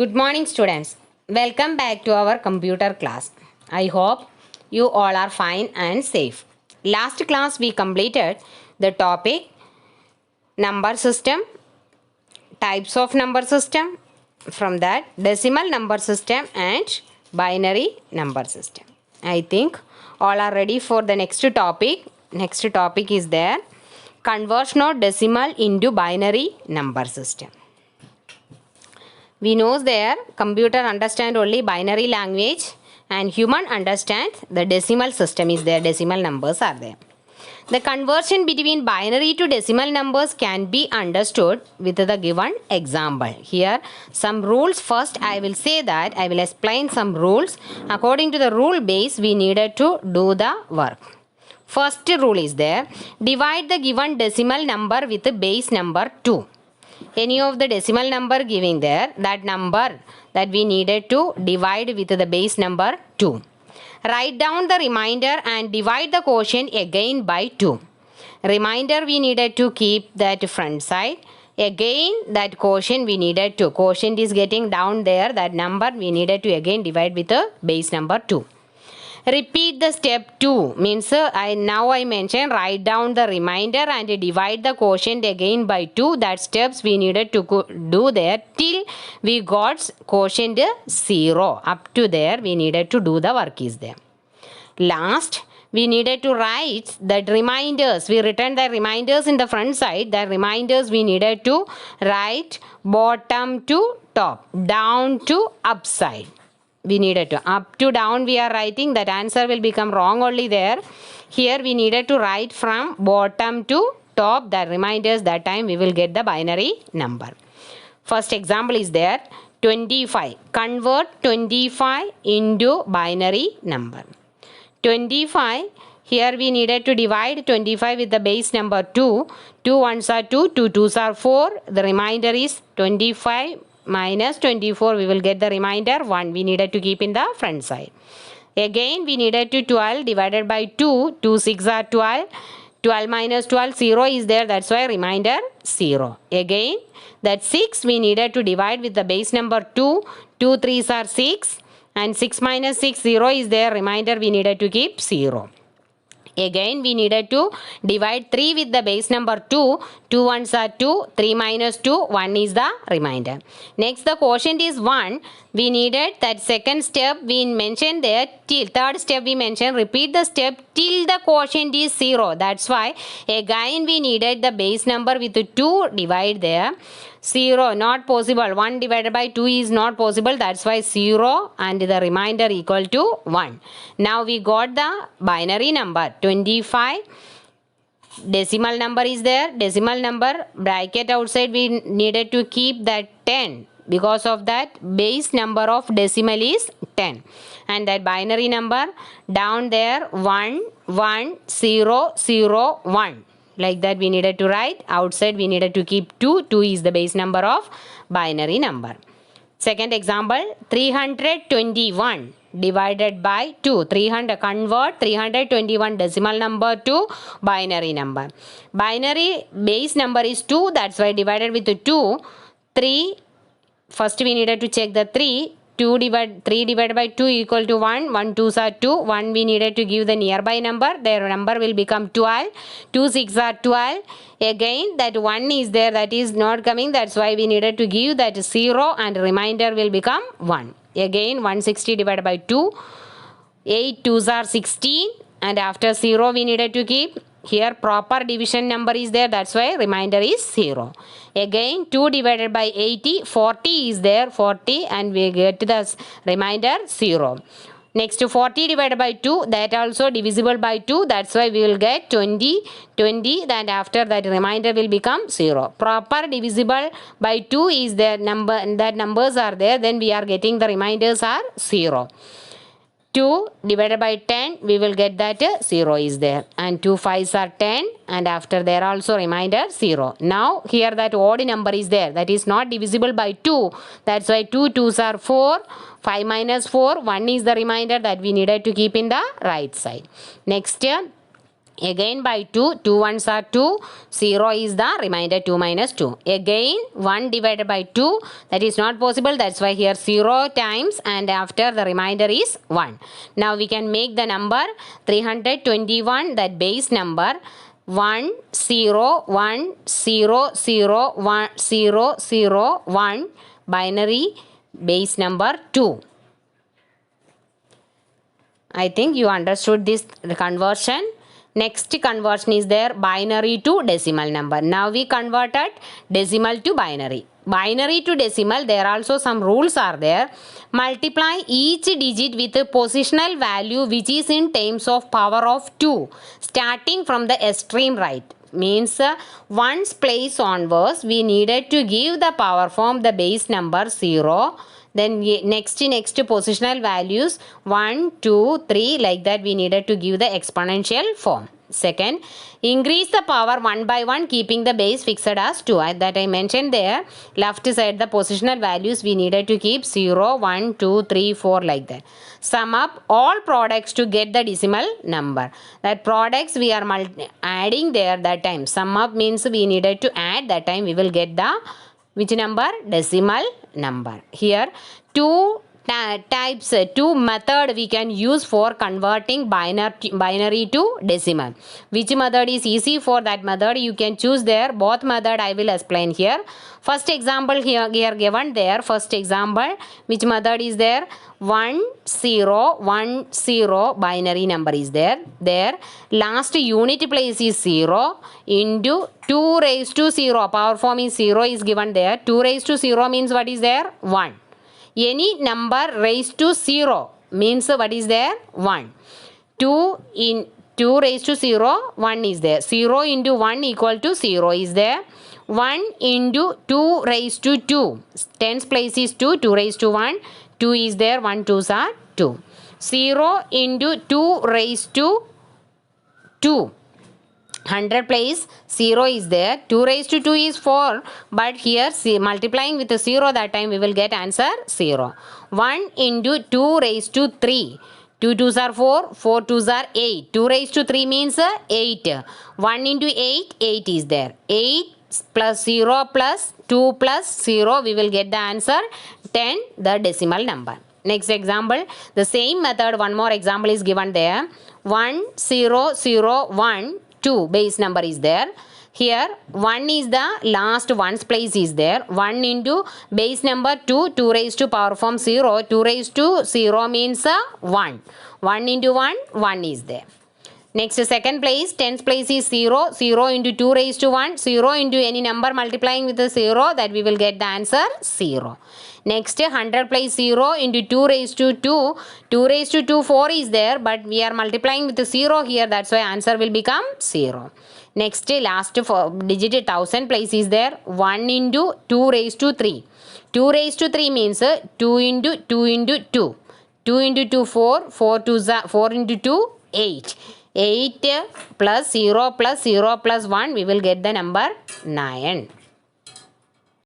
Good morning, students. Welcome back to our computer class. I hope you all are fine and safe. Last class we completed the topic number system, types of number system, from that decimal number system and binary number system. I think all are ready for the next topic. Next topic is there conversion of decimal into binary number system. We know there computer understand only binary language and human understand the decimal system is there, decimal numbers are there. The conversion between binary to decimal numbers can be understood with the given example. Here some rules. First I will say that I will explain some rules. According to the rule base we needed to do the work. First rule is there, divide the given decimal number with the base number 2. Any of the decimal number giving there, that number that we needed to divide with the base number 2. Write down the remainder and divide the quotient again by 2. Remainder we needed to keep that front side. Again that quotient we needed to. Quotient is getting down there. That number we needed to again divide with the base number 2. Repeat the step 2 means I mentioned write down the remainder and divide the quotient again by 2. That steps we needed to do there till we got quotient 0. Up to there we needed to do the work is there. Last we needed to write that reminders. We written the reminders in the front side. The reminders we needed to write bottom to top, down to upside. We needed to up to down we are writing, that answer will become wrong only there. Here we needed to write from bottom to top the reminders. That time we will get the binary number. First example is there 25. Convert 25 into binary number. 25, here we needed to divide 25 with the base number 2. 2 ones are 2, 2 twos are 4. The remainder is 25 minus 24. We will get the remainder 1. We needed to keep in the front side. Again we needed to 12 divided by 2. 2 6 are 12. 12 minus 12, 0 is there. That's why remainder 0. Again that 6 we needed to divide with the base number 2. 2 3s are 6. And 6 minus 6, 0 is there. Remainder we needed to keep 0. Again we needed to divide 3 with the base number 2. 2 ones are 2. 3 minus 2, 1 is the remainder. Next the quotient is 1. We needed that second step we mentioned there till. Third step we mentioned repeat the step till the quotient is 0. That's why again we needed the base number with 2 divide there. 0 not possible. 1 divided by 2 is not possible. That's why 0 and the remainder equal to 1. Now we got the binary number 25. Decimal number is there. Decimal number bracket outside we needed to keep that 10. Because of that base number of decimal is 10. And that binary number down there 1 1 0 0 1. Like that we needed to write. Outside we needed to keep 2. 2 is the base number of binary number. Second example 321 divided by 2. 300 convert 321 decimal number to binary number. Binary base number is 2. That's why divided with 2. 3. First we needed to check the 3. 3 divided by 2 equal to 1. 1 2s are 2. 1 we needed to give the nearby number. Their number will become 12. 2 6 are 12. Again that 1 is there, that is not coming. That's why we needed to give that 0 and remainder will become 1. Again 160 divided by 2. 8 2s are 16. And after 0 we needed to keep. Here proper division number is there. That's why remainder is 0. Again 2 divided by 80. 40 is there. 40 and we get the remainder 0. Next 40 divided by 2. That also divisible by 2. That's why we will get 20. 20. And after that remainder will become 0. Proper divisible by 2 is there. That numbers are there. Then we are getting the remainders are 0. 2 divided by 10 we will get that 0 is there, and 2 5s are 10, and after there also remainder 0. Now here that odd number is there, that is not divisible by 2. That's why 2 2s are 4. 5 minus 4, 1 is the remainder that we needed to keep in the right side. Next Again by 2, 2 ones are 2, 0 is the remainder 2 minus 2. Again 1 divided by 2, that is not possible, that's why here 0 times and after the remainder is 1. Now we can make the number 321, that base number 1 0 1 0 0 1 0 0 1, binary base number 2. I think you understood this conversion. Next conversion is there, binary to decimal number. Now we converted decimal to binary. Binary to decimal, there also some rules are there. Multiply each digit with a positional value which is in terms of power of 2, starting from the extreme right. Means ones place onwards, we needed to give the power form the base number 0. Then next positional values 1, 2, 3, like that we needed to give the exponential form. Second, increase the power 1 by 1 keeping the base fixed as 2. That I mentioned there. Left side the positional values we needed to keep 0, 1, 2, 3, 4, like that. Sum up all products to get the decimal number. That products we are adding there that time. Sum up means we needed to add, that time we will get the which number? Decimal number. Here two types, two method we can use for converting binary to decimal. Which method is easy? For that method you can choose there. Both method I will explain here. First example here given there. First example, which method is there? 1 0 1 0 binary number is there. There last unit place is 0 into 2 raised to 0. Power form is 0 is given there. 2 raised to 0 means what is there? 1. Any number raised to 0 means what is there? 1. 2 raised to 0, 1 is there. 0 into 1 equal to 0 is there. 1 into 2 raised to 2. Tens place is 2. 2 raised to 1. 2 is there. 1 2s are 2. 0 into 2 raised to 2. 100 place 0 is there. 2 raised to 2 is 4. But here multiplying with the 0, that time we will get answer 0. 1 into 2 raised to 3. 2 2s are 4. 4 2s are 8. 2 raised to 3 means 8. 1 into 8, 8 is there. 8 plus 0 plus 2 plus 0, we will get the answer 10, the decimal number. Next example, the same method, one more example is given there. 1 0 0 1 2 base number is there. Here 1 is the last ones place is there. 1 into base number 2, 2 raised to power form 0. 2 raised to 0 means 1. 1 into 1, 1 is there. Next second place, tens place is 0. 0 into 2 raised to 1. 0 into any number multiplying with the 0, that we will get the answer 0. Next 100 place 0 into 2 raised to 2. 2 raised to 2, 4 is there, but we are multiplying with the 0 here, that's why answer will become 0. Next last digit 1000 place is there. 1 into 2 raised to 3. 2 raised to 3 means 2 into 2 into 2. 2 into 2 4. 4 into 2 8. 8 plus 0 plus 0 plus 1, we will get the number 9.